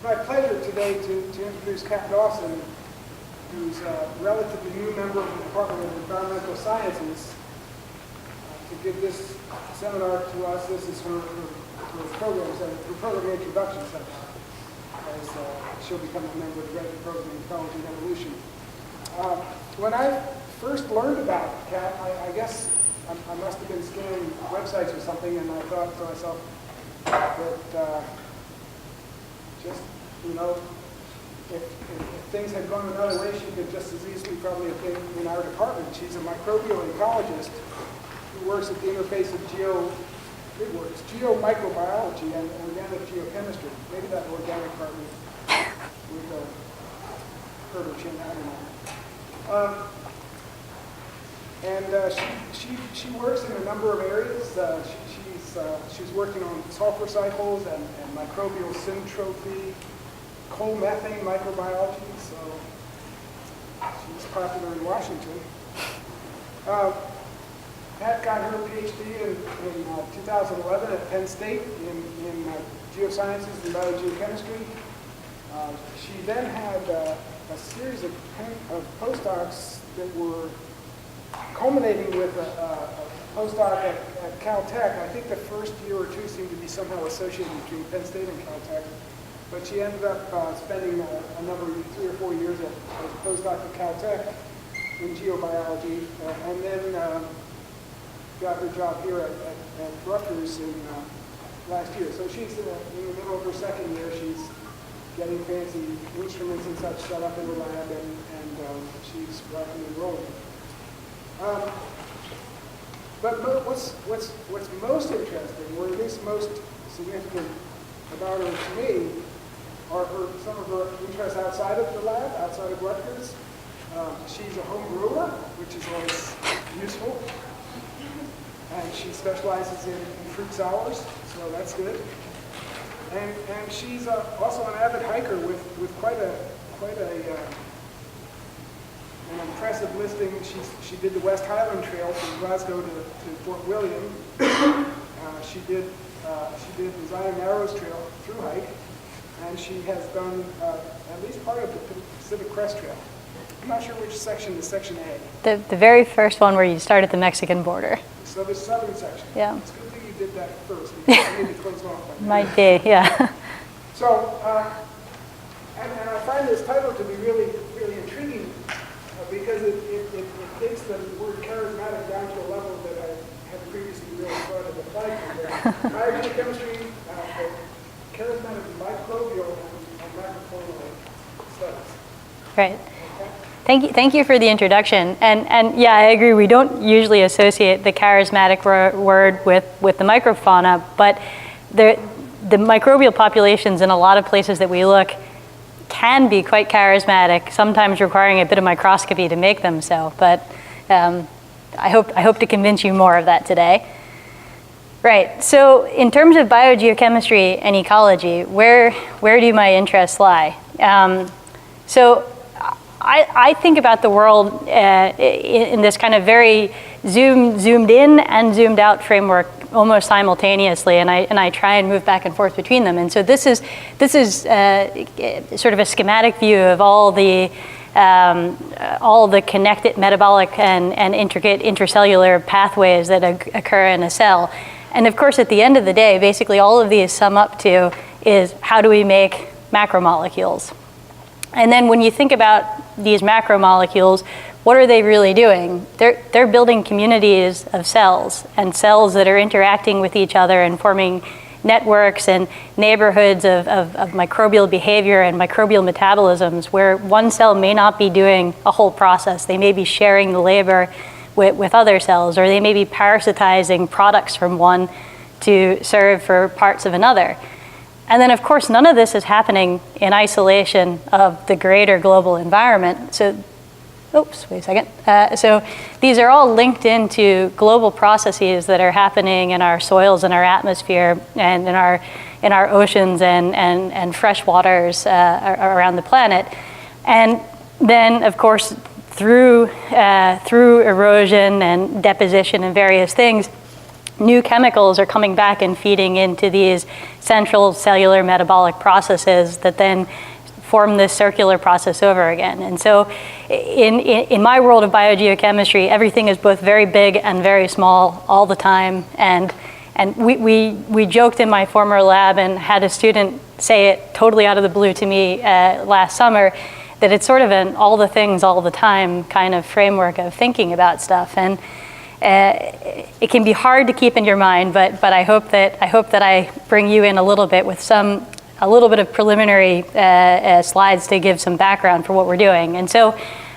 my pleasure today to introduce Kat Dawson, who's a relatively new member of the Department of Environmental Sciences, to give this seminar to us. This is her program introduction seminar, as she'll become a member of the graduate program in Ecology and Evolution. When I first learned about Kat, I guess I must have been scanning websites or something, and I thought to myself that just, you know, if things had gone another way, she could just as easily probably have been in our department. She's a microbial ecologist who works at the interface of geomicrobiology and organic geochemistry. Maybe that organic part would hurt her chin, I don't know. And she works in a number of areas. She's working on sulfur cycles and microbial syntrophy, coal methane microbiology, so she's popular in Washington. Pat got her PhD in 2011 at Penn State in geosciences and biogeochemistry. She then had a series of postdocs that were culminating with a postdoc at Caltech. I think the first year or two seemed to be somehow associated between Penn State and Caltech, but she ended up spending a number of 3 or 4 years as a postdoc at Caltech in geobiology, and then got her job here at Rutgers in last year. So she's in the middle of her second year. She's getting fancy instruments and such set up in the lab, and she's rocking and rolling. But what's most interesting, or at least most significant about her to me, are some of her interests outside of the lab, outside of Rutgers. She's a home brewer, which is always useful. And she specializes in fruit sours, so that's good. And she's also an avid hiker with quite an impressive listing. She did the West Highland Trail from Glasgow to Fort William. She did the Zion Narrows Trail through hike, and she has done at least part of the Pacific Crest Trail. I'm not sure which section is Section A. The very first one where you start at the Mexican border. So the southern section. Yeah. It's a good thing you did that first, because maybe closed off by now. Might be, yeah. So, and I find this title to be really, really intriguing because it takes the word charismatic down to a level that I had previously really thought of applied to. Biogeochemistry, charismatic microbial and Macrofaunal studies. Right. Thank you for the introduction. And yeah, I agree. We don't usually associate the charismatic word with the microfauna, but the microbial populations in a lot of places that we look can be quite charismatic, sometimes requiring a bit of microscopy to make them so. But I hope to convince you more of that today. Right. So in terms of biogeochemistry and ecology, where do my interests lie? So I think about the world in this kind of very zoomed in and zoomed out framework almost simultaneously, and I try and move back and forth between them. And so this is sort of a schematic view of all the connected metabolic and intricate intercellular pathways that occur in a cell. And of course, at the end of the day, basically all of these sum up to is how do we make macromolecules? And then when you think about these macromolecules, what are they really doing? They're building communities of cells, and cells that are interacting with each other and forming networks and neighborhoods of microbial behavior and microbial metabolisms, where one cell may not be doing a whole process. They may be sharing the labor with other cells, or they may be parasitizing products from one to serve for parts of another. And then, of course, none of this is happening in isolation of the greater global environment. So, oops, wait a second. So these are all linked into global processes that are happening in our soils and our atmosphere and in our oceans and fresh waters around the planet. And then, of course, through erosion and deposition and various things, new chemicals are coming back and feeding into these central cellular metabolic processes that then form this circular process over again. And so in my world of biogeochemistry, everything is both very big and very small all the time. And we joked in my former lab and had a student say it totally out of the blue to me last summer, that it's sort of an all the things all the time kind of framework of thinking about stuff. And it can be hard to keep in your mind, but I hope that I bring you in a little bit with a little bit of preliminary slides to give some background for what we're doing. And so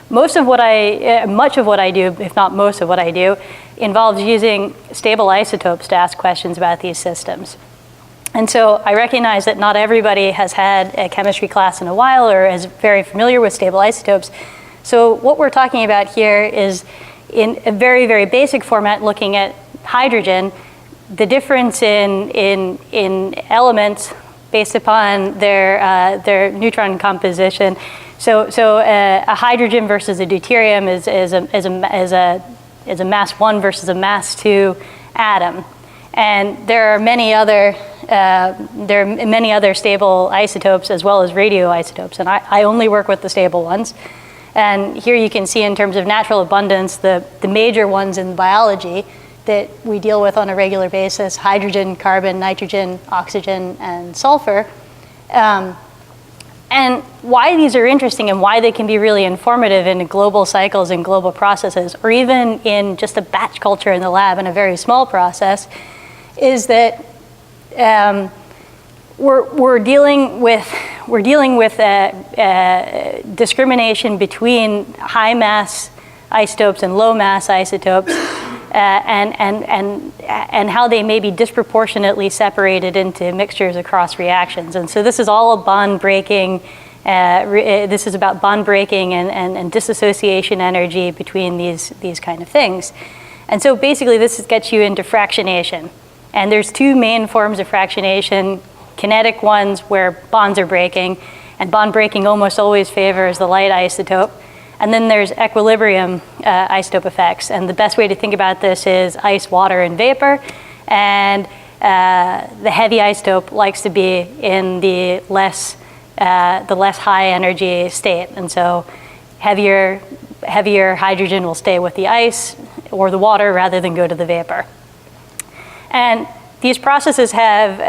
much of what I do, if not most of what I do, involves using stable isotopes to ask questions about these systems. And so I recognize that not everybody has had a chemistry class in a while or is very familiar with stable isotopes. So what we're talking about here is, in a very, very basic format, looking at hydrogen, the difference in elements based upon their neutron composition. So a hydrogen versus a deuterium is a mass 1 versus a mass 2 atom. And there are many other stable isotopes as well as radioisotopes, and I only work with the stable ones. And here you can see in terms of natural abundance, the major ones in biology that we deal with on a regular basis: hydrogen, carbon, nitrogen, oxygen, and sulfur. And why these are interesting and why they can be really informative in global cycles and global processes, or even in just a batch culture in the lab in a very small process, is that we're dealing with discrimination between high mass isotopes and low mass isotopes, and how they may be disproportionately separated into mixtures across reactions. And so this is all a bond breaking. This is about bond breaking and disassociation energy between these kind of things. And so basically this gets you into fractionation. And there's two main forms of fractionation: kinetic ones where bonds are breaking, and bond breaking almost always favors the light isotope. And then there's equilibrium isotope effects. And the best way to think about this is ice, water, and vapor. And the heavy isotope likes to be in the less high energy state. And so heavier hydrogen will stay with the ice or the water rather than go to the vapor. And these processes have,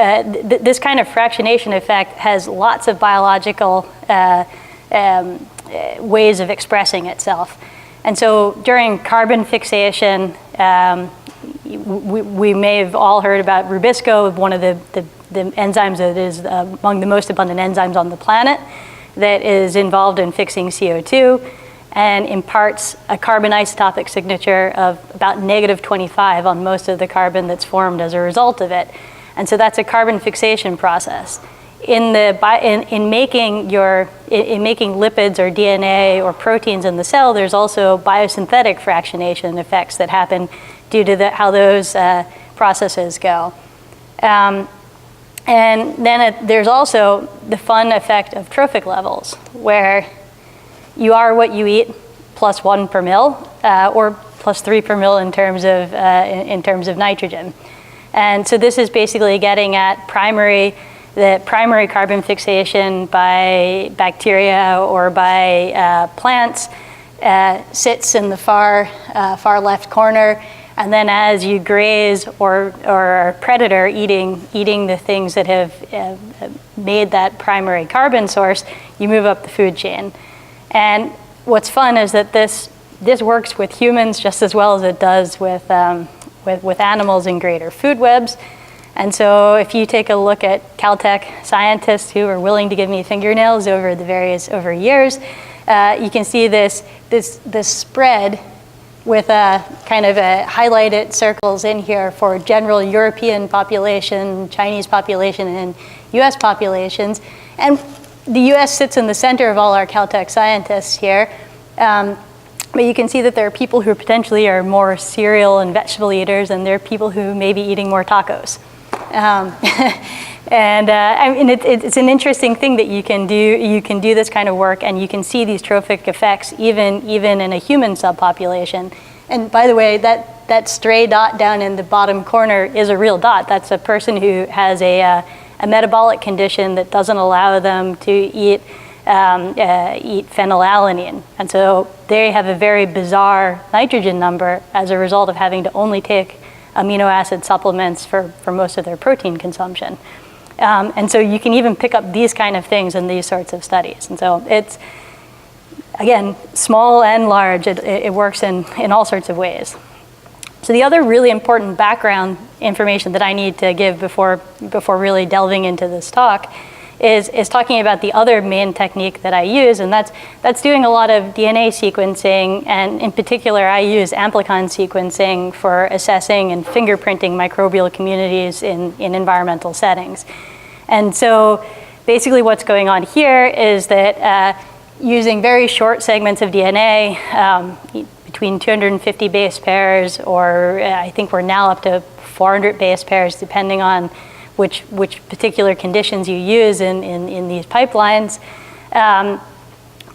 this kind of fractionation effect has lots of biological ways of expressing itself. And so during carbon fixation, we may have all heard about rubisco, one of the enzymes that is among the most abundant enzymes on the planet, that is involved in fixing CO2 and imparts a carbon isotopic signature of about -25 on most of the carbon that's formed as a result of it. And so that's a carbon fixation process. In making lipids or DNA or proteins in the cell, there's also biosynthetic fractionation effects that happen due to how those processes go. And then there's also the fun effect of trophic levels, where you are what you eat +1 per mil, or +3 per mil in terms of nitrogen. And so this is basically getting at the primary carbon fixation by bacteria or by plants sits in the far left corner, and then as you graze or are a predator eating the things that have made that primary carbon source, you move up the food chain. And what's fun is that this works with humans just as well as it does with animals in greater food webs. And so if you take a look at Caltech scientists who are willing to give me fingernails over years, you can see this spread with kind of highlighted circles in here for general European population, Chinese population, and US populations. And the US sits in the center of all our Caltech scientists here. But you can see that there are people who potentially are more cereal and vegetable eaters, and there are people who may be eating more tacos. I mean, it's an interesting thing that you can do. You can do this kind of work, and you can see these trophic effects even in a human subpopulation. And by the way, that stray dot down in the bottom corner is a real dot. That's a person who has a metabolic condition that doesn't allow them to eat phenylalanine. And so they have a very bizarre nitrogen number as a result of having to only take amino acid supplements for most of their protein consumption. And so you can even pick up these kind of things in these sorts of studies. And so it's, again, small and large. It works in all sorts of ways. So the other really important background information that I need to give before really delving into this talk is talking about the other main technique that I use, and that's doing a lot of DNA sequencing, and in particular I use amplicon sequencing for assessing and fingerprinting microbial communities in environmental settings. And so basically what's going on here is that using very short segments of DNA, between 250 base pairs, or I think we're now up to 400 base pairs, depending on which particular conditions you use in these pipelines,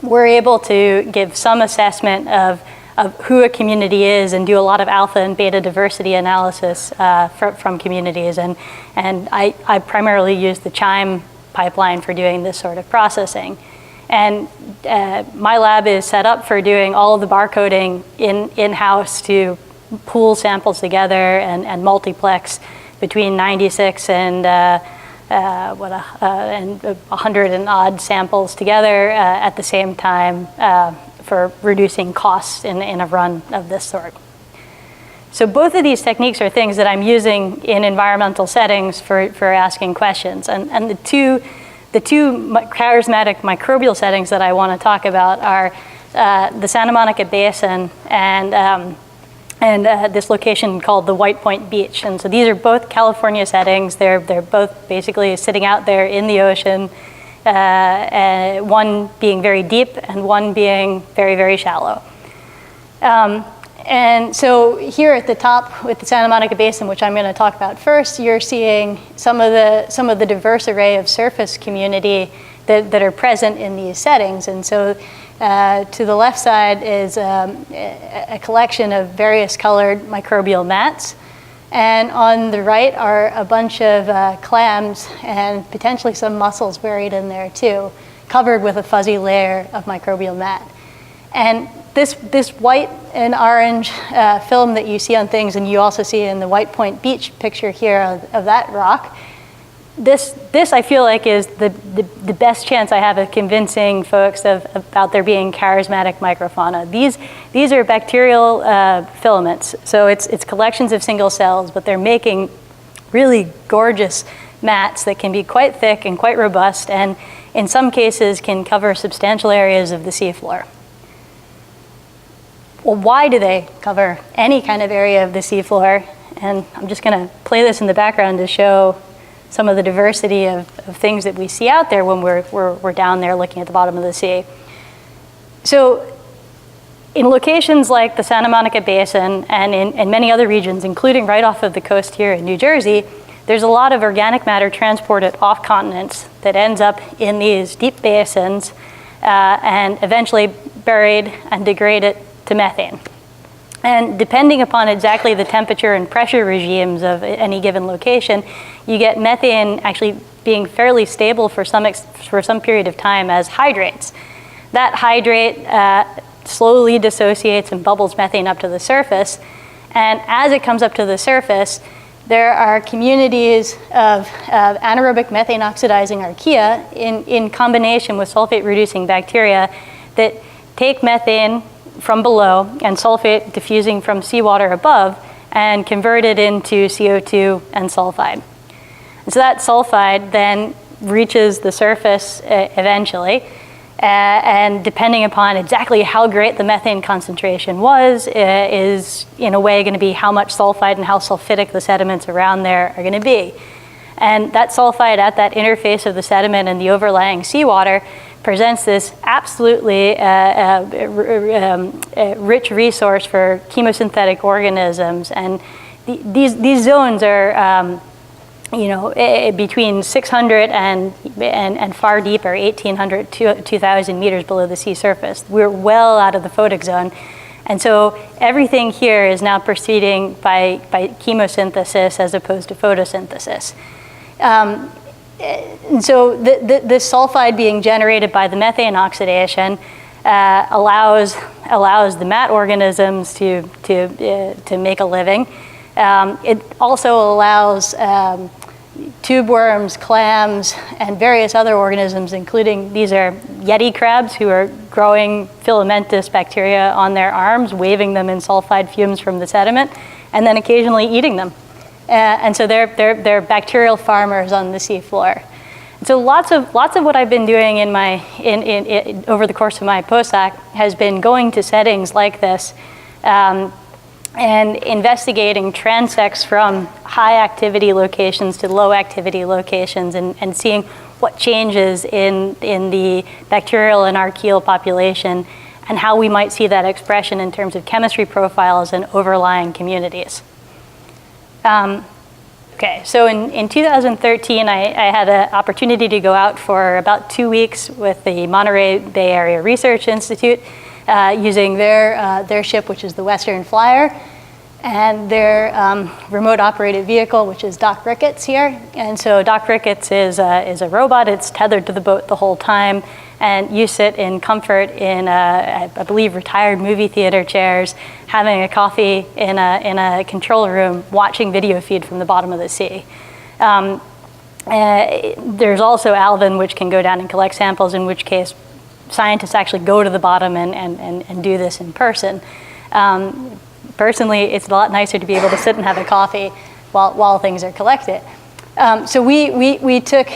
we're able to give some assessment of who a community is and do a lot of alpha and beta diversity analysis from communities. And I primarily use the CHIME pipeline for doing this sort of processing. And my lab is set up for doing all of the barcoding in-house to pool samples together and multiplex between 96 and 100 and odd samples together at the same time for reducing costs in a run of this sort. So both of these techniques are things that I'm using in environmental settings for asking questions. And the two charismatic microbial settings that I want to talk about are the Santa Monica Basin and this location called the White Point Beach. And so these are both California settings. They're both basically sitting out there in the ocean, one being very deep and one being very, very shallow. And so here at the top with the Santa Monica Basin, which I'm going to talk about first, you're seeing some of the diverse array of surface community that are present in these settings. And so to the left side is a collection of various colored microbial mats. And on the right are a bunch of clams and potentially some mussels buried in there too, covered with a fuzzy layer of microbial mat. And this white and orange film that you see on things, and you also see in the White Point Beach picture here of that rock, this I feel like is the best chance I have of convincing folks about there being charismatic microfauna. These are bacterial filaments, so it's collections of single cells, but they're making really gorgeous mats that can be quite thick and quite robust, and in some cases can cover substantial areas of the seafloor. Well, why do they cover any kind of area of the seafloor? And I'm just going to play this in the background to show some of the diversity of things that we see out there when we're down there looking at the bottom of the sea. So in locations like the Santa Monica Basin and in many other regions, including right off of the coast here in New Jersey, there's a lot of organic matter transported off continents that ends up in these deep basins and eventually buried and degraded to methane. And depending upon exactly the temperature and pressure regimes of any given location, you get methane actually being fairly stable for some period of time as hydrates. That hydrate slowly dissociates and bubbles methane up to the surface. And as it comes up to the surface, there are communities of anaerobic methane oxidizing archaea in combination with sulfate-reducing bacteria that take methane from below and sulfate diffusing from seawater above and convert it into CO2 and sulfide. And so that sulfide then reaches the surface eventually, and depending upon exactly how great the methane concentration was, is in a way going to be how much sulfide and how sulfidic the sediments around there are going to be. And that sulfide at that interface of the sediment and the overlying seawater presents this absolutely rich resource for chemosynthetic organisms. And these zones are between 600 and far deeper, 1,800 to 2,000 meters below the sea surface. We're well out of the photic zone. And so everything here is now proceeding by chemosynthesis as opposed to photosynthesis. And so this sulfide being generated by the methane oxidation allows the mat organisms to make a living. It also allows tube worms, clams, and various other organisms, including these are yeti crabs who are growing filamentous bacteria on their arms, waving them in sulfide fumes from the sediment, and then occasionally eating them. And so they're bacterial farmers on the seafloor. And so lots of what I've been doing in over the course of my postdoc has been going to settings like this and investigating transects from high activity locations to low activity locations and seeing what changes in the bacterial and archaeal population and how we might see that expression in terms of chemistry profiles and overlying communities. Okay, so in 2013, I had an opportunity to go out for about 2 weeks with the Monterey Bay Area Research Institute using their ship, which is the Western Flyer, and their remote operated vehicle, which is Doc Ricketts here. And so Doc Ricketts is a robot. It's tethered to the boat the whole time. And you sit in comfort in, I believe, retired movie theater chairs, having a coffee in a control room, watching video feed from the bottom of the sea. There's also Alvin, which can go down and collect samples, in which case scientists actually go to the bottom and do this in person. Personally, it's a lot nicer to be able to sit and have a coffee while things are collected. So we took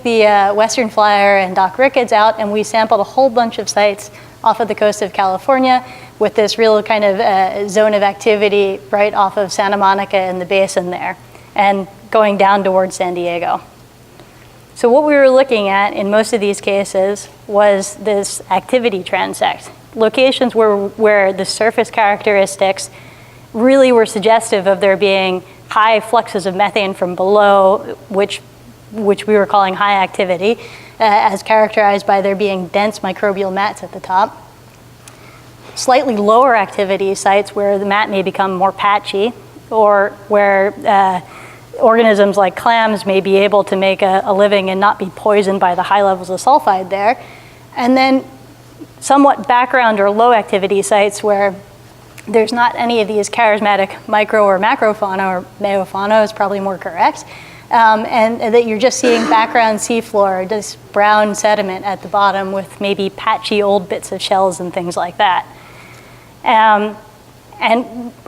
the Western Flyer and Doc Ricketts out, and we sampled a whole bunch of sites off of the coast of California with this real kind of zone of activity right off of Santa Monica and the basin there, and going down towards San Diego. So what we were looking at in most of these cases was this activity transect, locations where the surface characteristics really were suggestive of there being high fluxes of methane from below, which we were calling high activity, as characterized by there being dense microbial mats at the top. Slightly lower activity sites where the mat may become more patchy, or where organisms like clams may be able to make a living and not be poisoned by the high levels of sulfide there. And then somewhat background or low activity sites where there's not any of these charismatic micro or macrofauna, or meofauna is probably more correct, and that you're just seeing background seafloor, this brown sediment at the bottom with maybe patchy old bits of shells and things like that.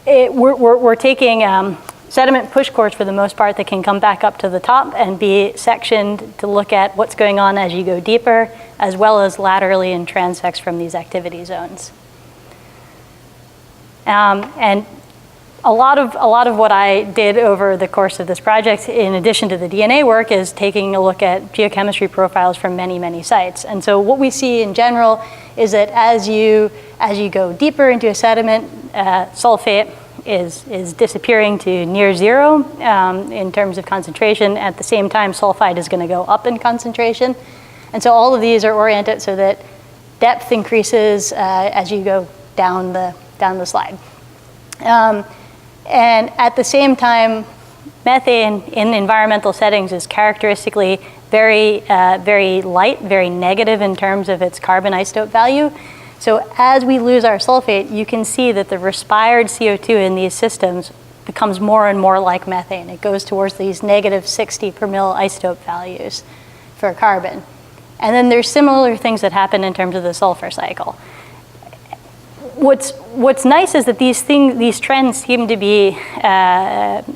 We're taking sediment push cores for the most part that can come back up to the top and be sectioned to look at what's going on as you go deeper, as well as laterally in transects from these activity zones. And a lot of what I did over the course of this project, in addition to the DNA work, is taking a look at geochemistry profiles from many, many sites. And so what we see in general is that as you go deeper into a sediment, sulfate is disappearing to near zero in terms of concentration. At the same time, sulfide is going to go up in concentration. And so all of these are oriented so that depth increases as you go down the slide. And at the same time, methane in environmental settings is characteristically very light, very negative in terms of its carbon isotope value. So as we lose our sulfate, you can see that the respired CO2 in these systems becomes more and more like methane. It goes towards these negative 60 per mil isotope values for carbon. And then there's similar things that happen in terms of the sulfur cycle. What's nice is that these trends seem to be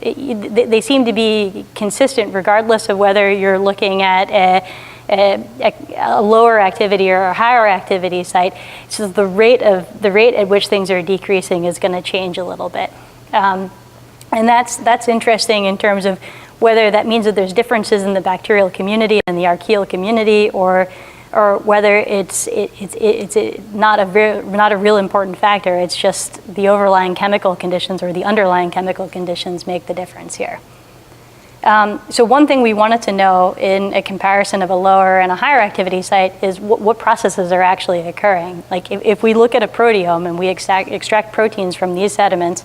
they seem to be consistent regardless of whether you're looking at a lower activity or a higher activity site. So the rate at which things are decreasing is going to change a little bit, and that's interesting in terms of whether that means that there's differences in the bacterial community and the archaeal community, or whether it's not a real important factor. It's just the overlying chemical conditions or the underlying chemical conditions make the difference here. So one thing we wanted to know in a comparison of a lower and a higher activity site is what processes are actually occurring. Like if we look at a proteome and we extract proteins from these sediments,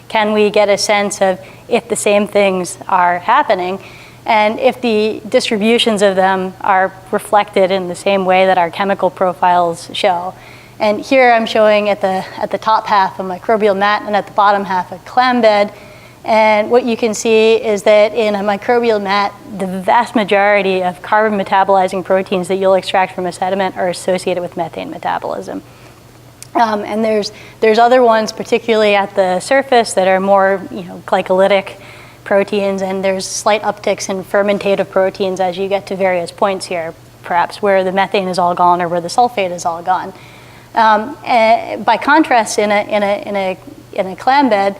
can we get a sense of if the same things are happening and if the distributions of them are reflected in the same way that our chemical profiles show? And here I'm showing at the top half a microbial mat and at the bottom half a clam bed. And what you can see is that in a microbial mat, the vast majority of carbon metabolizing proteins that you'll extract from a sediment are associated with methane metabolism. And there's other ones, particularly at the surface, that are more glycolytic proteins, and there's slight upticks in fermentative proteins as you get to various points here, perhaps where the methane is all gone or where the sulfate is all gone. By contrast, in a clam bed,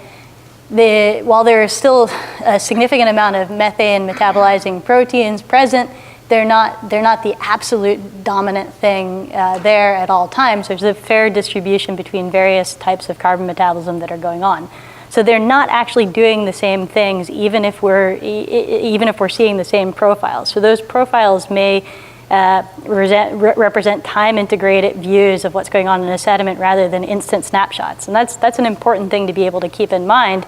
while there is still a significant amount of methane metabolizing proteins present, they're not the absolute dominant thing there at all times. There's a fair distribution between various types of carbon metabolism that are going on. So they're not actually doing the same things, even if we're seeing the same profiles. So those profiles may represent time-integrated views of what's going on in a sediment rather than instant snapshots. And that's an important thing to be able to keep in mind,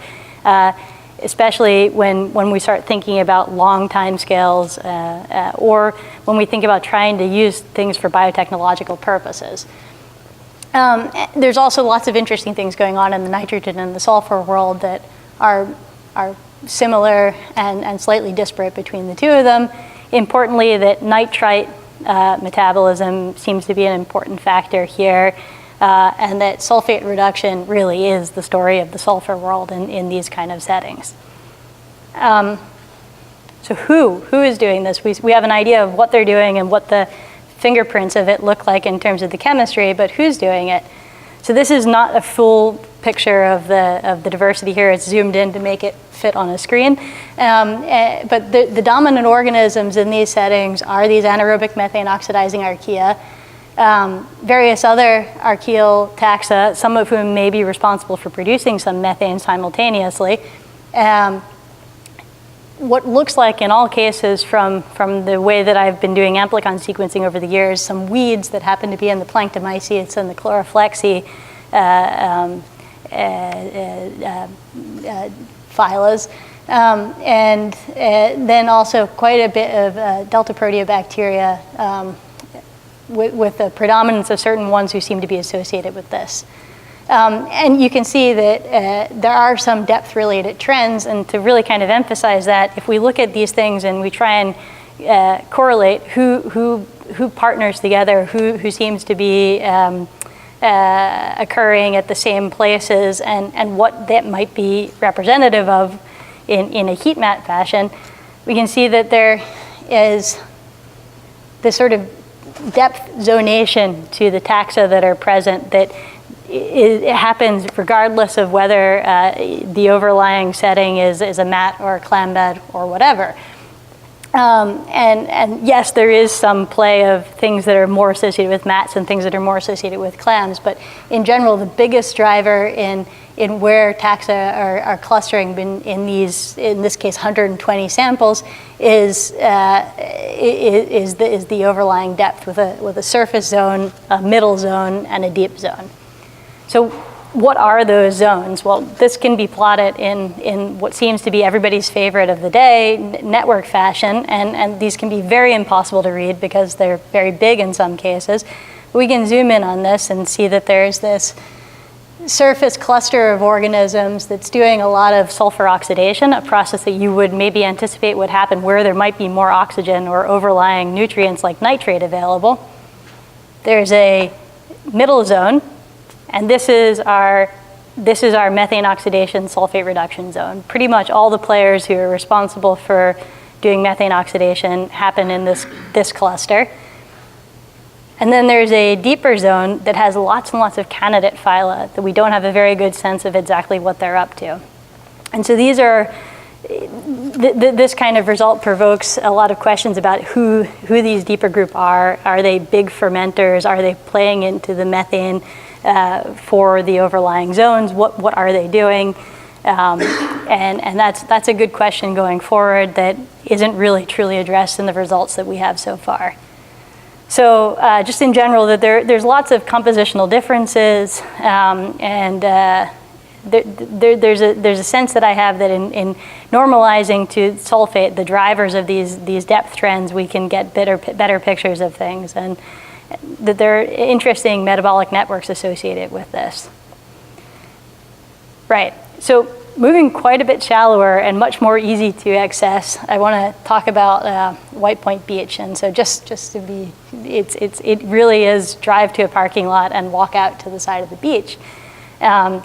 especially when we start thinking about long time scales or when we think about trying to use things for biotechnological purposes. There's also lots of interesting things going on in the nitrogen and the sulfur world that are similar and slightly disparate between the two of them. Importantly, that nitrite metabolism seems to be an important factor here, and that sulfate reduction really is the story of the sulfur world in these kind of settings. So who is doing this? We have an idea of what they're doing and what the fingerprints of it look like in terms of the chemistry, but who's doing it? So this is not a full picture of the diversity here. It's zoomed in to make it fit on a screen. But the dominant organisms in these settings are these anaerobic methane oxidizing archaea, various other archaeal taxa, some of whom may be responsible for producing some methane simultaneously. What looks like in all cases from the way that I've been doing amplicon sequencing over the years, some weeds that happen to be in the planktomycetes and the chloroflexi phylas, and then also quite a bit of delta proteobacteria with the predominance of certain ones who seem to be associated with this. And you can see that there are some depth-related trends, and to really kind of emphasize that, if we look at these things and we try and correlate who partners together, who seems to be occurring at the same places, and what that might be representative of in a heat map fashion, we can see that there is this sort of depth zonation to the taxa that are present that it happens regardless of whether the overlying setting is a mat or a clam bed or whatever. And yes, there is some play of things that are more associated with mats and things that are more associated with clams, but in general, the biggest driver in where taxa are clustering in this case 120 samples is the overlying depth with a surface zone, a middle zone, and a deep zone. So what are those zones? Well, this can be plotted in what seems to be everybody's favorite of the day, network fashion, and these can be very impossible to read because they're very big in some cases. We can zoom in on this and see that there's this surface cluster of organisms that's doing a lot of sulfur oxidation, a process that you would maybe anticipate would happen where there might be more oxygen or overlying nutrients like nitrate available. There's a middle zone, and this is our methane oxidation sulfate reduction zone. Pretty much all the players who are responsible for doing methane oxidation happen in this cluster. And then there's a deeper zone that has lots and lots of candidate phyla that we don't have a very good sense of exactly what they're up to. And so these are, this kind of result provokes a lot of questions about who these deeper group are. Are they big fermenters? Are they playing into the methane for the overlying zones? What are they doing? And that's a good question going forward that isn't really truly addressed in the results that we have so far. So just in general, that there's lots of compositional differences, there's a sense that I have that in normalizing to sulfate, the drivers of these depth trends, we can get better pictures of things, and that there are interesting metabolic networks associated with this. Right, so moving quite a bit shallower and much more easy to access, I want to talk about White Point Beach. And so just to be, it really is drive to a parking lot and walk out to the side of the beach. But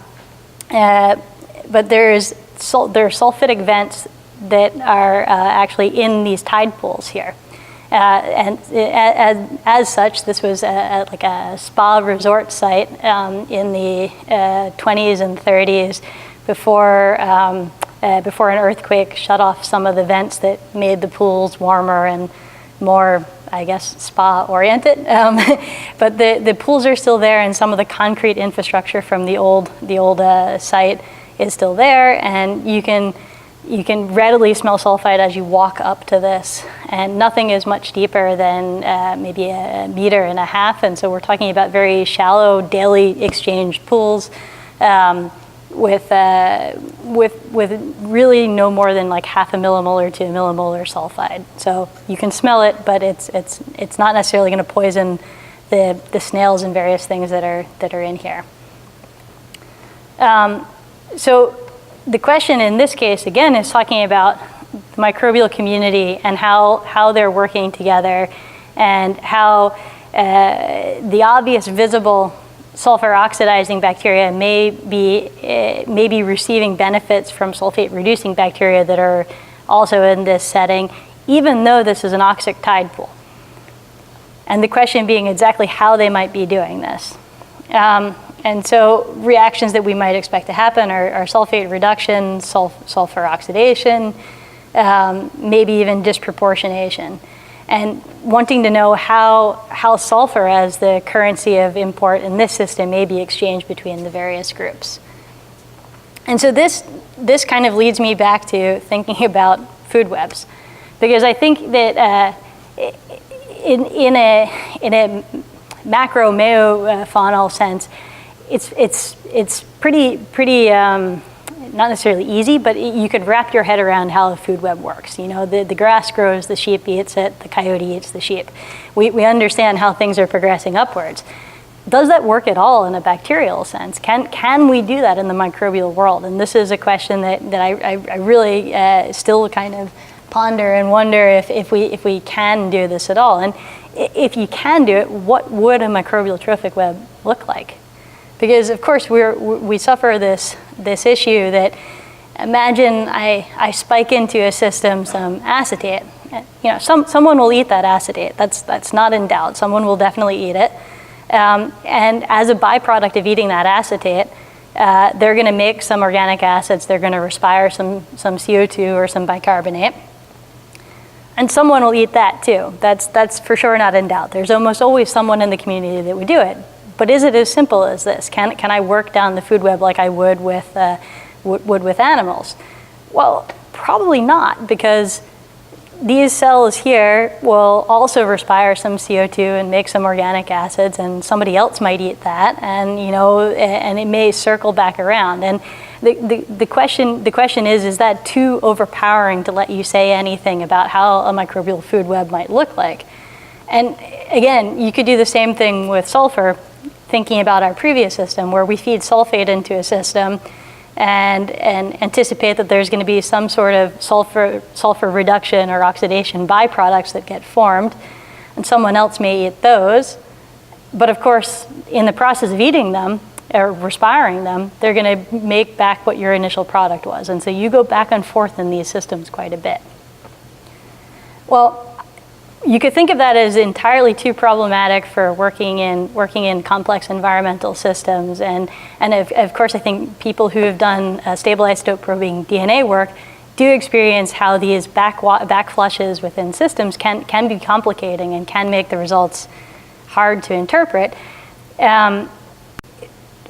there are sulfitic vents that are actually in these tide pools here. And as such, this was like a spa resort site in the 20s and 30s before an earthquake shut off some of the vents that made the pools warmer and more, I guess, spa-oriented. But the pools are still there, and some of the concrete infrastructure from the old site is still there, and you can readily smell sulfide as you walk up to this, and nothing is much deeper than maybe 1.5 meters, and so we're talking about very shallow daily exchange pools with really no more than like 0.5 millimolar to 1 millimolar sulfide. So you can smell it, but it's not necessarily going to poison the snails and various things that are in here. So the question in this case, again, is talking about the microbial community and how they're working together, and how the obvious visible sulfur oxidizing bacteria may be receiving benefits from sulfate reducing bacteria that are also in this setting, even though this is an oxic tide pool. And the question being exactly how they might be doing this. And so reactions that we might expect to happen are sulfate reduction, sulfur oxidation, maybe even disproportionation. And wanting to know how sulfur as the currency of import in this system may be exchanged between the various groups. And so this kind of leads me back to thinking about food webs, because I think that in a macro-macrofaunal sense, it's pretty not necessarily easy, but you could wrap your head around how a food web works. You know, the grass grows, the sheep eats it, the coyote eats the sheep. We understand how things are progressing upwards. Does that work at all in a bacterial sense? Can we do that in the microbial world? And this is a question that I really still kind of ponder and wonder if we can do this at all. And if you can do it, what would a microbial trophic web look like? Because of course we suffer this issue that, imagine I spike into a system some acetate. You know, someone will eat that acetate. That's not in doubt. Someone will definitely eat it. And as a byproduct of eating that acetate, they're going to make some organic acids. They're going to respire some CO2 or some bicarbonate. And someone will eat that too. That's for sure not in doubt. There's almost always someone in the community that would do it. But is it as simple as this? Can I work down the food web like I would with animals? Well, probably not, because these cells here will also respire some CO2 and make some organic acids, and somebody else might eat that, and and it may circle back around. And the question is that too overpowering to let you say anything about how a microbial food web might look like? And again, you could do the same thing with sulfur, thinking about our previous system where we feed sulfate into a system and anticipate that there's going to be some sort of sulfur reduction or oxidation byproducts that get formed, and someone else may eat those. But of course, in the process of eating them or respiring them, they're going to make back what your initial product was. And so you go back and forth in these systems quite a bit. Well, you could think of that as entirely too problematic for working in complex environmental systems, and of course I think people who have done stable isotope probing DNA work do experience how these back flushes within systems can be complicating and can make the results hard to interpret.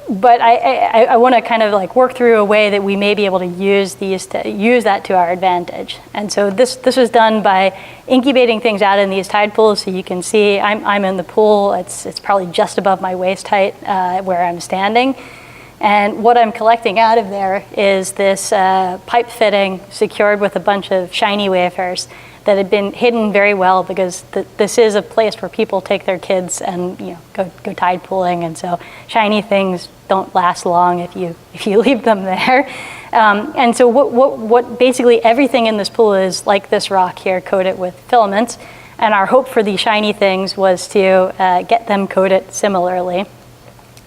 but I want to kind of like work through a way that we may be able to use that to our advantage. And so this was done by incubating things out in these tide pools. So you can see I'm in the pool. It's probably just above my waist height where I'm standing. And what I'm collecting out of there is this pipe fitting secured with a bunch of shiny wafers that had been hidden very well, because this is a place where people take their kids and go tide pooling, and so shiny things don't last long if you leave them there. And so what basically everything in this pool is like this rock here, coated with filaments, and our hope for these shiny things was to get them coated similarly,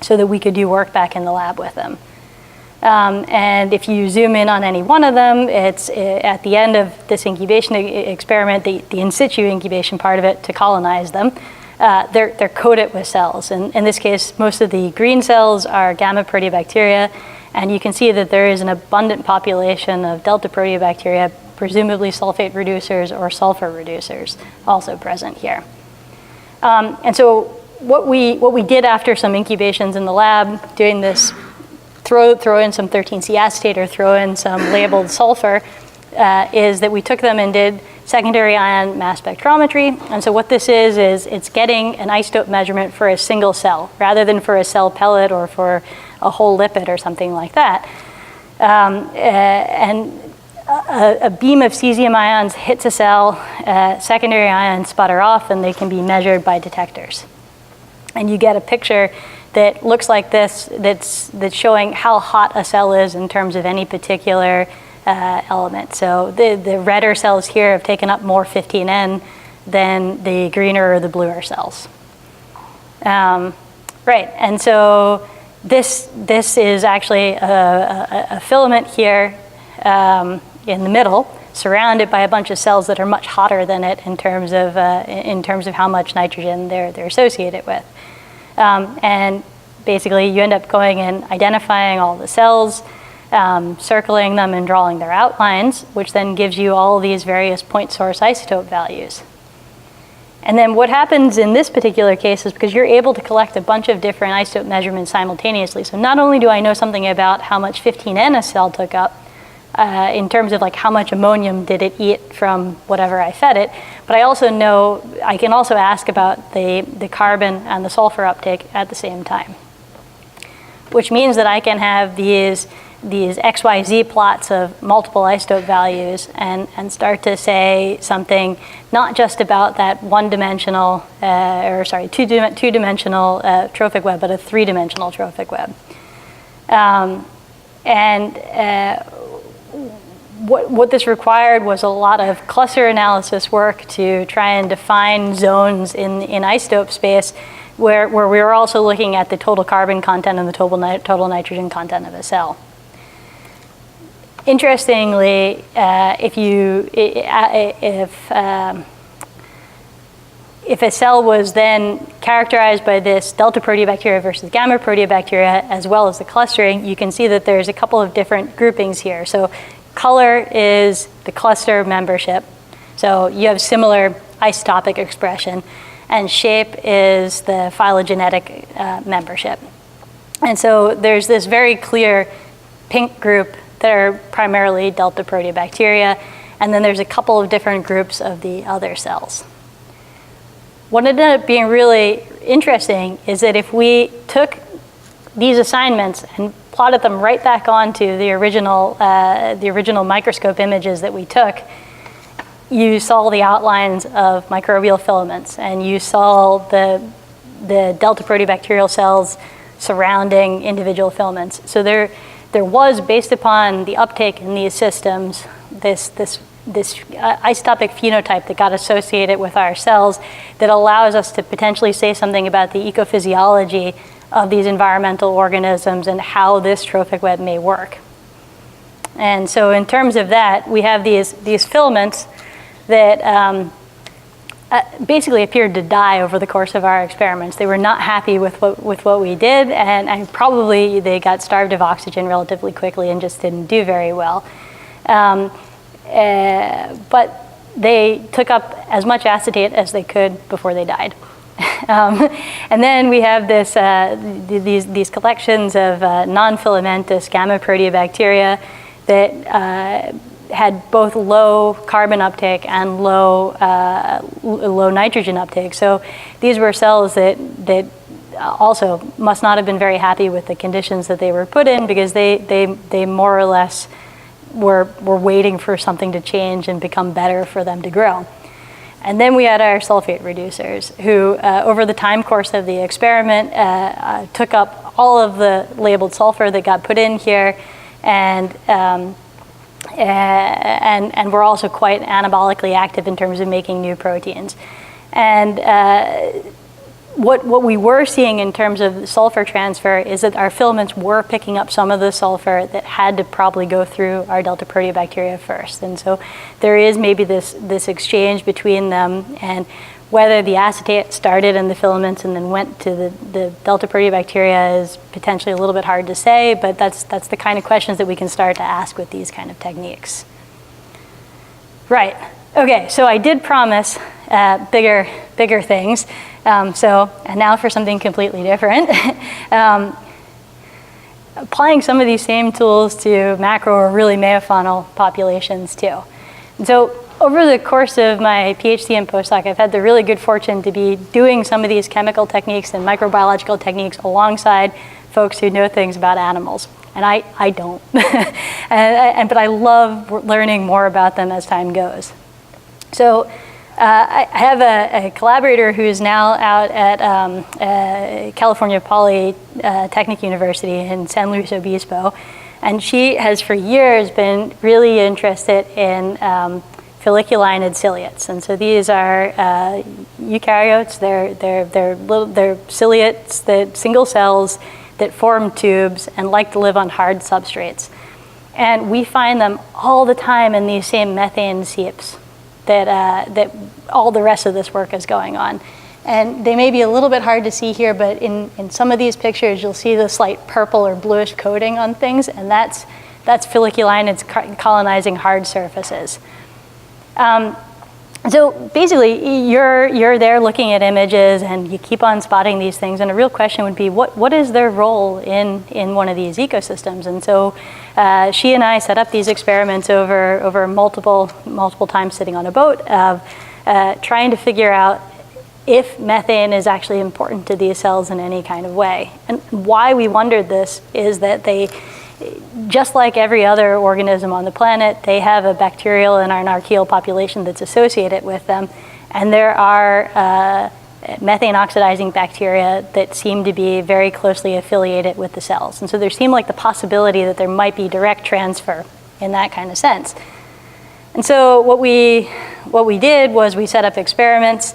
so that we could do work back in the lab with them. And if you zoom in on any one of them, it's at the end of this incubation experiment, the in situ incubation part of it, to colonize them, they're coated with cells. And in this case, most of the green cells are gamma proteobacteria, and you can see that there is an abundant population of delta proteobacteria, presumably sulfate reducers or sulfur reducers, also present here. And so what we did after some incubations in the lab, doing this, throw in some 13C acetate or throw in some labeled sulfur, is that we took them and did secondary ion mass spectrometry. And so what this is it's getting an isotope measurement for a single cell, rather than for a cell pellet or for a whole lipid or something like that. And a beam of cesium ions hits a cell, secondary ions sputter off, and they can be measured by detectors. And you get a picture that looks like this, that's showing how hot a cell is in terms of any particular element. So the redder cells here have taken up more 15N than the greener or the bluer cells. Right, and so this is actually a filament here in the middle, surrounded by a bunch of cells that are much hotter than it in terms of how much nitrogen they're associated with. And basically you end up going and identifying all the cells, circling them and drawing their outlines, which then gives you all these various point source isotope values. And then what happens in this particular case is, because you're able to collect a bunch of different isotope measurements simultaneously, so not only do I know something about how much 15N a cell took up, in terms of like how much ammonium did it eat from whatever I fed it, but I can also ask about the carbon and the sulfur uptake at the same time. Which means that I can have these XYZ plots of multiple isotope values and start to say something not just about that two-dimensional trophic web, but a three-dimensional trophic web. What this required was a lot of cluster analysis work to try and define zones in isotope space where we were also looking at the total carbon content and the total nitrogen content of a cell. Interestingly, if a cell was then characterized by this delta proteobacteria versus gamma proteobacteria, as well as the clustering, you can see that there's a couple of different groupings here. So color is the cluster membership. So you have similar isotopic expression. And shape is the phylogenetic membership. And so there's this very clear pink group that are primarily delta proteobacteria, and then there's a couple of different groups of the other cells. What ended up being really interesting is that if we took these assignments and plotted them right back onto the original microscope images that we took, you saw the outlines of microbial filaments, and you saw the delta proteobacterial cells surrounding individual filaments. So there was, based upon the uptake in these systems, this isotopic phenotype that got associated with our cells that allows us to potentially say something about the ecophysiology of these environmental organisms and how this trophic web may work. And so in terms of that, we have these filaments that basically appeared to die over the course of our experiments. They were not happy with what we did, and probably they got starved of oxygen relatively quickly and just didn't do very well. But they took up as much acetate as they could before they died. And then we have these collections of non-filamentous gamma proteobacteria that had both low carbon uptake and low nitrogen uptake. So these were cells that also must not have been very happy with the conditions that they were put in, because they more or less were waiting for something to change and become better for them to grow. And then we had our sulfate reducers, who over the time course of the experiment took up all of the labeled sulfur that got put in here, and were also quite anabolically active in terms of making new proteins. And what we were seeing in terms of sulfur transfer is that our filaments were picking up some of the sulfur that had to probably go through our delta proteobacteria first. And so there is maybe this exchange between them, and whether the acetate started in the filaments and then went to the delta proteobacteria is potentially a little bit hard to say, but that's the kind of questions that we can start to ask with these kind of techniques. Right, okay, so I did promise bigger things. And now for something completely different. Applying some of these same tools to macro or really meiofaunal populations too. And so over the course of my PhD and postdoc, I've had the really good fortune to be doing some of these chemical techniques and microbiological techniques alongside folks who know things about animals. And I don't. But I love learning more about them as time goes. So I have a collaborator who is now out at California Polytechnic University in San Luis Obispo, and she has for years been really interested in folliculinid ciliates. And so these are eukaryotes. They're ciliates, that single cells that form tubes and like to live on hard substrates. And we find them all the time in these same methane seeps that all the rest of this work is going on. And they may be a little bit hard to see here, but in some of these pictures, you'll see the slight purple or bluish coating on things, and that's folliculinids colonizing hard surfaces. So basically, you're there looking at images, and you keep on spotting these things, and a real question would be, what is their role in one of these ecosystems? And so she and I set up these experiments over multiple times sitting on a boat, of trying to figure out if methane is actually important to these cells in any kind of way. And why we wondered this is that they, just like every other organism on the planet, they have a bacterial and an archaeal population that's associated with them. And there are methane oxidizing bacteria that seem to be very closely affiliated with the cells. And so there seemed like the possibility that there might be direct transfer in that kind of sense. And so what we did was we set up experiments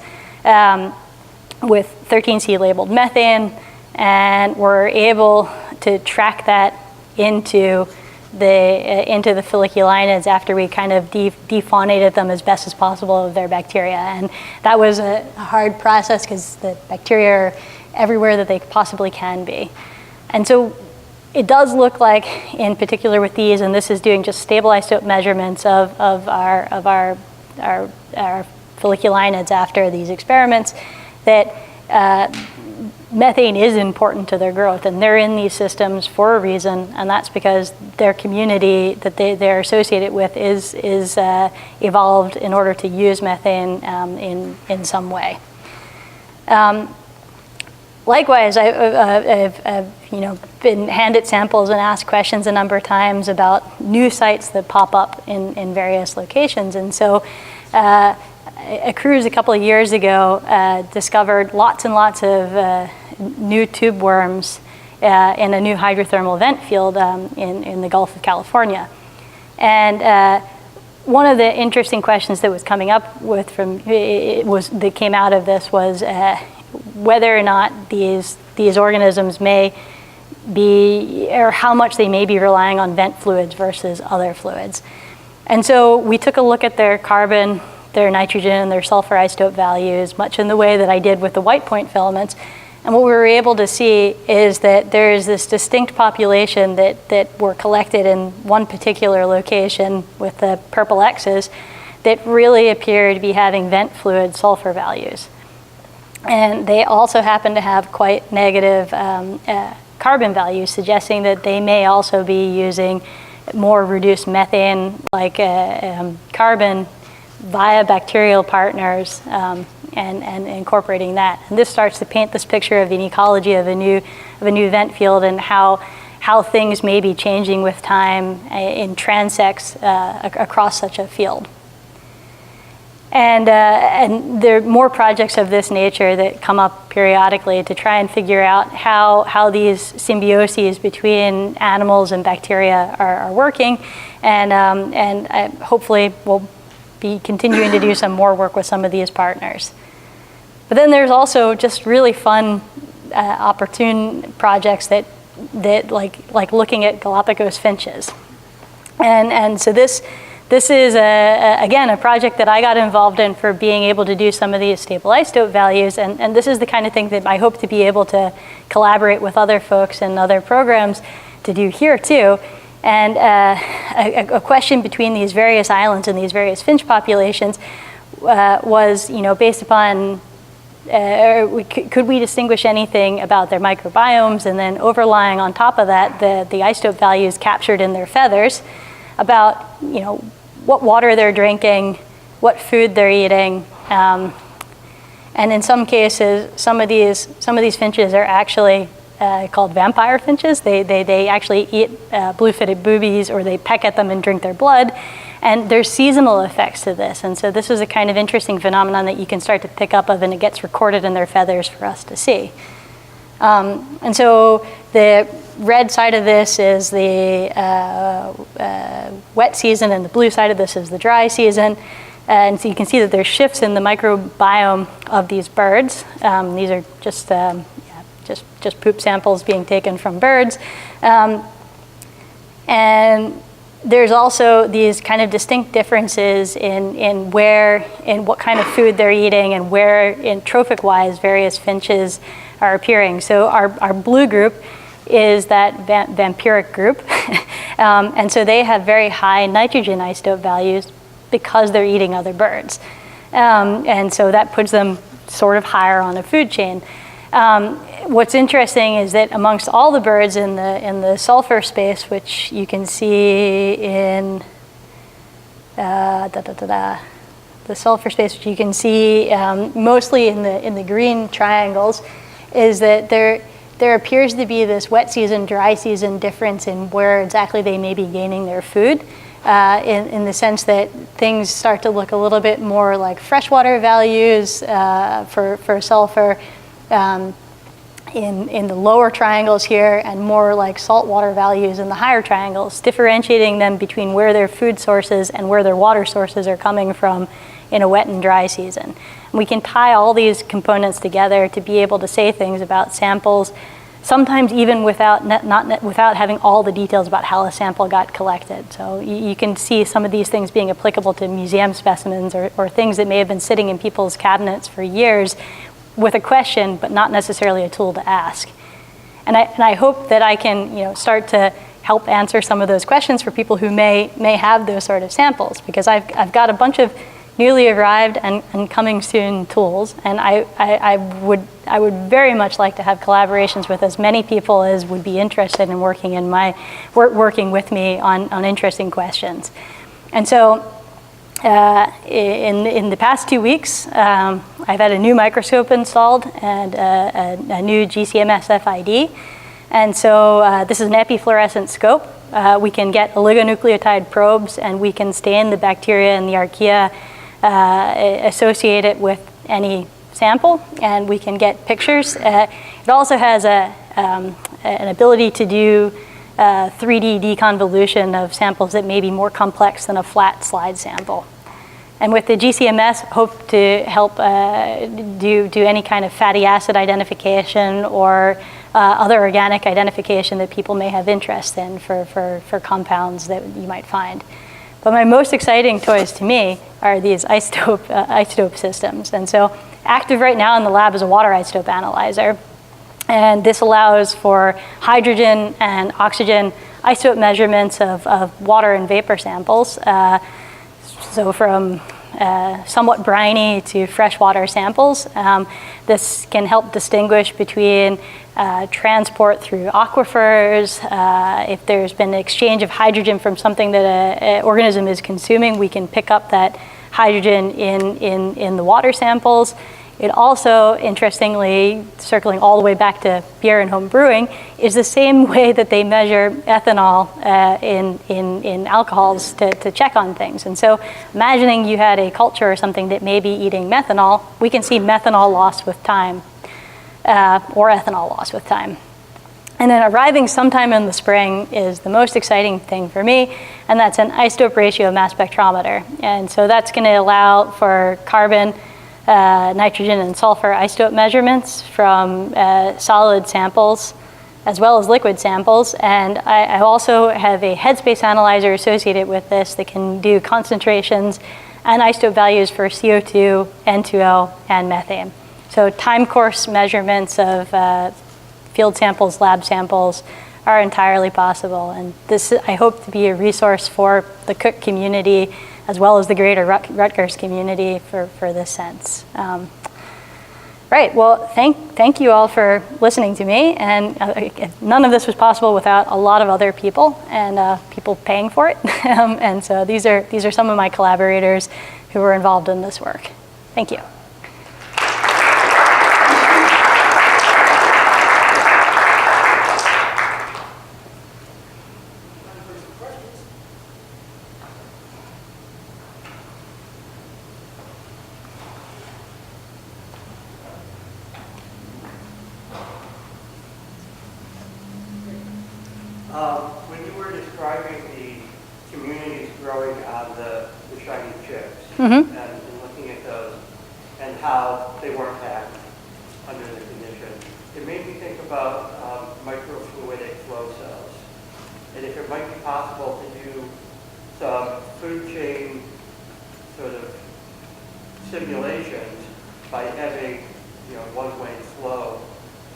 with 13C labeled methane, and were able to track that into the folliculinids after we kind of defaunated them as best as possible of their bacteria. And that was a hard process because the bacteria are everywhere that they possibly can be. And so it does look like, in particular with these, and this is doing just stable isotope measurements of our folliculinids after these experiments, that methane is important to their growth, and they're in these systems for a reason, and that's because their community that they're associated with is evolved in order to use methane in some way. Likewise, I've been handed samples and asked questions a number of times about new sites that pop up in various locations, and so a cruise a couple of years ago discovered lots and lots of new tube worms in a new hydrothermal vent field in the Gulf of California. And one of the interesting questions that was coming up that came out of this was whether or not these organisms may be, or how much they may be relying on vent fluids versus other fluids. And so we took a look at their carbon, their nitrogen, and their sulfur isotope values, much in the way that I did with the white point filaments. And what we were able to see is that there's this distinct population that were collected in one particular location with the purple X's that really appear to be having vent fluid sulfur values. And they also happen to have quite negative carbon values, suggesting that they may also be using more reduced methane like carbon via bacterial partners and incorporating that. And this starts to paint this picture of an ecology of a new vent field and how things may be changing with time in transects across such a field. And there are more projects of this nature that come up periodically to try and figure out how these symbioses between animals and bacteria are working, and hopefully we'll be continuing to do some more work with some of these partners. But then there's also just really fun, opportune projects that like looking at Galapagos finches, and so this is, again, a project that I got involved in for being able to do some of these stable isotope values, and this is the kind of thing that I hope to be able to collaborate with other folks and other programs to do here too. And a question between these various islands and these various finch populations was, based upon, could we distinguish anything about their microbiomes, and then overlying on top of that, the isotope values captured in their feathers about, what water they're drinking, what food they're eating, and in some cases, some of these finches are actually called vampire finches. They actually eat blue-footed boobies, or they peck at them and drink their blood, and there's seasonal effects to this. And so this is a kind of interesting phenomenon that you can start to pick up of, and it gets recorded in their feathers for us to see. And so the red side of this is the wet season, and the blue side of this is the dry season. And so you can see that there's shifts in the microbiome of these birds. These are just poop samples being taken from birds. And there's also these kind of distinct differences in what kind of food they're eating, and where, in trophic-wise, various finches are appearing. So our blue group is that vampiric group. And so they have very high nitrogen isotope values because they're eating other birds. And so that puts them sort of higher on the food chain. What's interesting is that amongst all the birds in the sulfur space, which you can see in the sulfur space, which you can see mostly in the green triangles, is that there appears to be this wet season, dry season difference in where exactly they may be gaining their food, in the sense that things start to look a little bit more like freshwater values for sulfur in the lower triangles here, and more like saltwater values in the higher triangles, differentiating them between where their food sources and where their water sources are coming from in a wet and dry season. We can tie all these components together to be able to say things about samples, sometimes even without having all the details about how a sample got collected. So you can see some of these things being applicable to museum specimens, or things that may have been sitting in people's cabinets for years with a question, but not necessarily a tool to ask. And I hope that I can start to help answer some of those questions for people who may have those sort of samples, because I've got a bunch of newly arrived and coming soon tools, and I would very much like to have collaborations with as many people as would be interested in working with me on interesting questions. And so in the past 2 weeks, I've had a new microscope installed and a new GCMS FID. And so this is an epifluorescent scope. We can get oligonucleotide probes, and we can stain the bacteria and the archaea associated with any sample, and we can get pictures. It also has an ability to do 3D deconvolution of samples that may be more complex than a flat slide sample. And with the GCMS, hope to help do any kind of fatty acid identification or other organic identification that people may have interest in for compounds that you might find. But my most exciting toys to me are these isotope systems. And so active right now in the lab is a water isotope analyzer. And this allows for hydrogen and oxygen isotope measurements of water and vapor samples. So from somewhat briny to freshwater samples. This can help distinguish between transport through aquifers. If there's been an exchange of hydrogen from something that an organism is consuming, we can pick up that hydrogen in the water samples. It also, interestingly, circling all the way back to beer and home brewing, is the same way that they measure ethanol in alcohols to check on things. And so imagining you had a culture or something that may be eating methanol, we can see methanol loss with time, or ethanol loss with time. And then arriving sometime in the spring is the most exciting thing for me, and that's an isotope ratio mass spectrometer. And so that's going to allow for carbon, nitrogen, and sulfur isotope measurements from solid samples as well as liquid samples. And I also have a headspace analyzer associated with this that can do concentrations and isotope values for CO2, N2O, and methane. So time course measurements of field samples, lab samples are entirely possible. And this, I hope, to be a resource for the Cook community as well as the greater Rutgers community for this sense. Right, well, thank you all for listening to me. And none of this was possible without a lot of other people and people paying for it. And so these are some of my collaborators who were involved in this work. Thank you. When you were describing the communities growing on the shiny chips Mm-hmm. and looking at those and how they weren't hacked under the conditions, it made me think about microfluidic flow cells. And if it might be possible to do some food chain sort of simulations by having one-way flow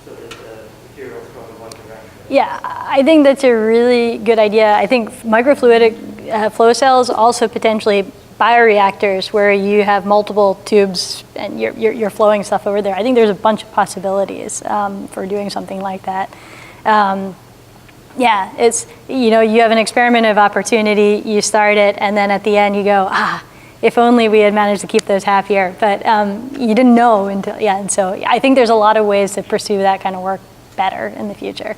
so that the materials go in one direction. Yeah, I think that's a really good idea. I think microfluidic flow cells, also potentially bioreactors where you have multiple tubes and you're flowing stuff over there. I think there's a bunch of possibilities for doing something like that. Yeah, it's, you have an experiment of opportunity, you start it, and then at the end you go, if only we had managed to keep those happier. But you didn't know until, and so I think there's a lot of ways to pursue that kind of work better in the future.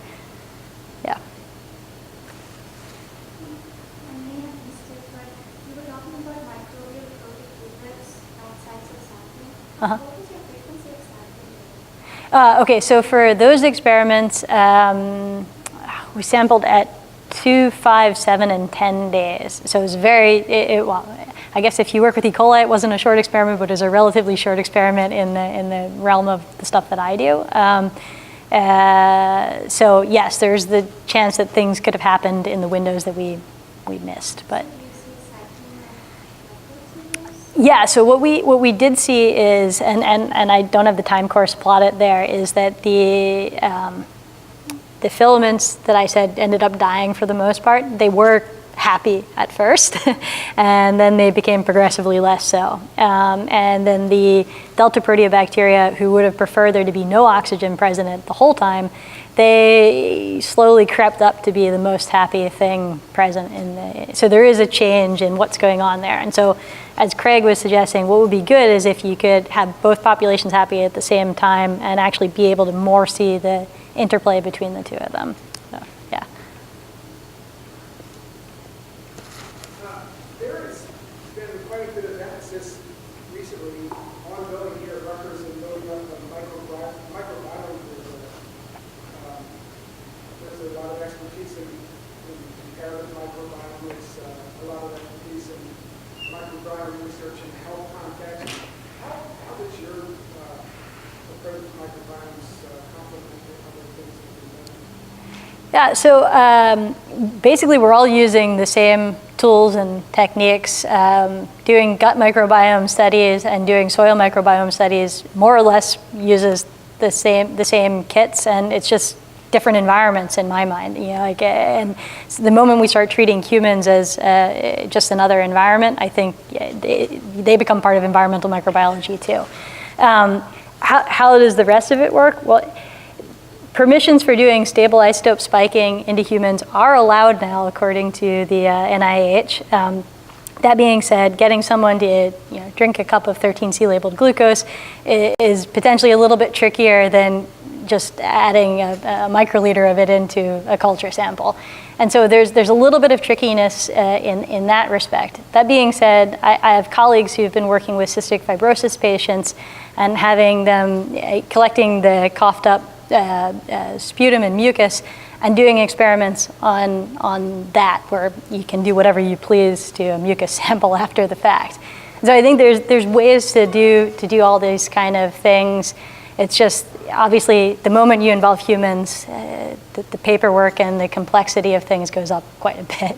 Yeah. I may have missed it, but you were talking about microbial proteins outside of sampling. Uh-huh. What is your frequency of sampling? Okay, so for those experiments, we sampled at 2, 5, 7, and 10 days. So it was well, I guess if you work with E. coli, it wasn't a short experiment, but it was a relatively short experiment in the realm of the stuff that I do. So yes, there's the chance that things could have happened in the windows that we missed, but. Do you see cycling and microbes? Yeah, so what we did see is, and I don't have the time course plotted there, is that the filaments that I said ended up dying for the most part. They were happy at first, and then they became progressively less so. And then the delta proteobacteria, who would have preferred there to be no oxygen present the whole time, they slowly crept up to be the most happy thing present so there is a change in what's going on there. And so, as Craig was suggesting, what would be good is if you could have both populations happy at the same time and actually be able to more see the interplay between the two of them. So, yeah. There has been quite a bit of emphasis recently ongoing here at Rutgers and building up the microbiome. There's a lot of expertise in comparative microbiome. There's a lot of expertise in microbiome research in health context. How does your approach to microbiomes complement other things that you're doing? Yeah, so basically we're all using the same tools and techniques. Doing gut microbiome studies and doing soil microbiome studies more or less uses the same kits, and it's just different environments in my mind. And the moment we start treating humans as just another environment, I think they become part of environmental microbiology too. How does the rest of it work? Well, permissions for doing stable isotope spiking into humans are allowed now, according to the NIH. That being said, getting someone to drink a cup of 13C labeled glucose is potentially a little bit trickier than just adding a microliter of it into a culture sample. And so there's a little bit of trickiness in that respect. That being said, I have colleagues who've been working with cystic fibrosis patients and having them collecting the coughed up sputum and mucus and doing experiments on that, where you can do whatever you please to a mucus sample after the fact. So I think there's ways to do all these kind of things. It's just, obviously, the moment you involve humans, the paperwork and the complexity of things goes up quite a bit.